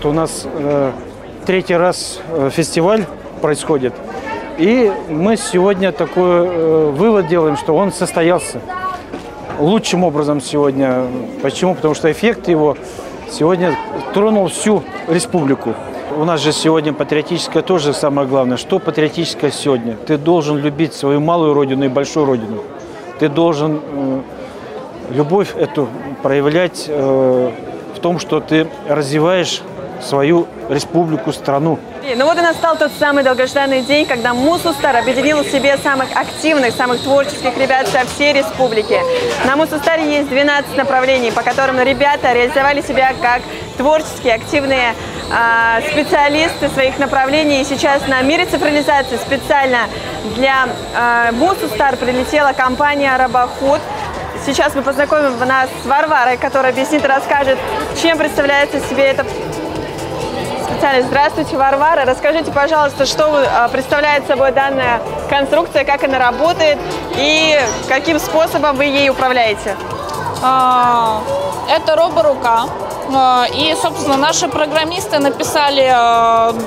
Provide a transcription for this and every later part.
что у нас третий раз фестиваль происходит. И мы сегодня такой вывод делаем, что он состоялся лучшим образом сегодня. Почему? Потому что эффект его сегодня тронул всю республику. У нас же сегодня патриотическое тоже самое главное. Что патриотическое сегодня? Ты должен любить свою малую родину и большую родину. Ты должен любовь эту проявлять в том, что ты развиваешь свою республику, страну. Ну вот и настал тот самый долгожданный день, когда Мусустар объединил в себе самых активных, самых творческих ребят со всей республики. На Мусустаре есть 12 направлений, по которым ребята реализовали себя как творческие, активные специалисты своих направлений. И сейчас на мире цифровизации специально для Мусустар прилетела компания «Робоход». Сейчас мы познакомим нас с Варварой, которая объяснит и расскажет, чем представляется себе эта специальность. Здравствуйте, Варвара. Расскажите, пожалуйста, что представляет собой данная конструкция, как она работает и каким способом вы ей управляете? Это роборука. И, собственно, наши программисты написали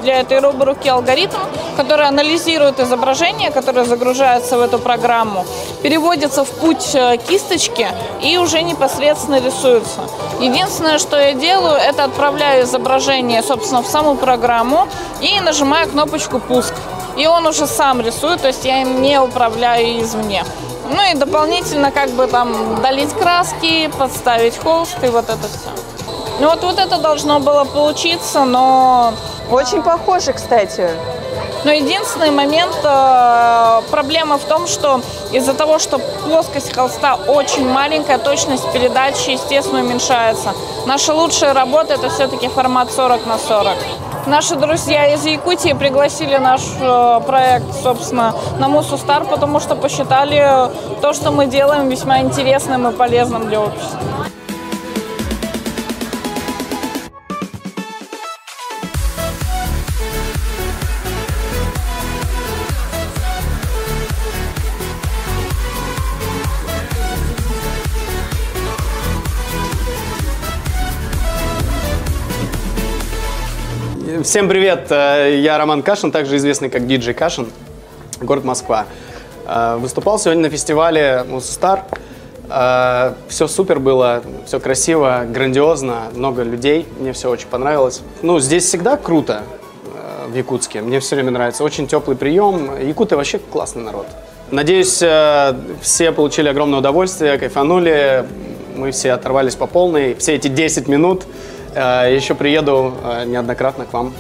для этой роборуки алгоритм, который анализирует изображение, которое загружается в эту программу, переводится в путь кисточки и уже непосредственно рисуется. Единственное, что я делаю, это отправляю изображение, собственно, в саму программу и нажимаю кнопочку «Пуск». И он уже сам рисует, то есть я им не управляю извне. Ну и дополнительно как бы там долить краски, подставить холст и вот это все. Ну вот это должно было получиться, но... Очень похоже, кстати. Но единственный момент, проблема в том, что из-за того, что плоскость холста очень маленькая, точность передачи, естественно, уменьшается. Наша лучшая работа – это все-таки формат 40 на 40. Наши друзья из Якутии пригласили наш проект, собственно, на Мусустар, потому что посчитали то, что мы делаем, весьма интересным и полезным для общества. Всем привет, я Роман Кашин, также известный как DJ Кашин, город Москва. Выступал сегодня на фестивале Мусустар. Все супер было, все красиво, грандиозно, много людей, мне все очень понравилось. Ну, здесь всегда круто в Якутске, мне все время нравится, очень теплый прием, якуты вообще классный народ. Надеюсь, все получили огромное удовольствие, кайфанули, мы все оторвались по полной, все эти 10 минут. Еще приеду неоднократно к вам.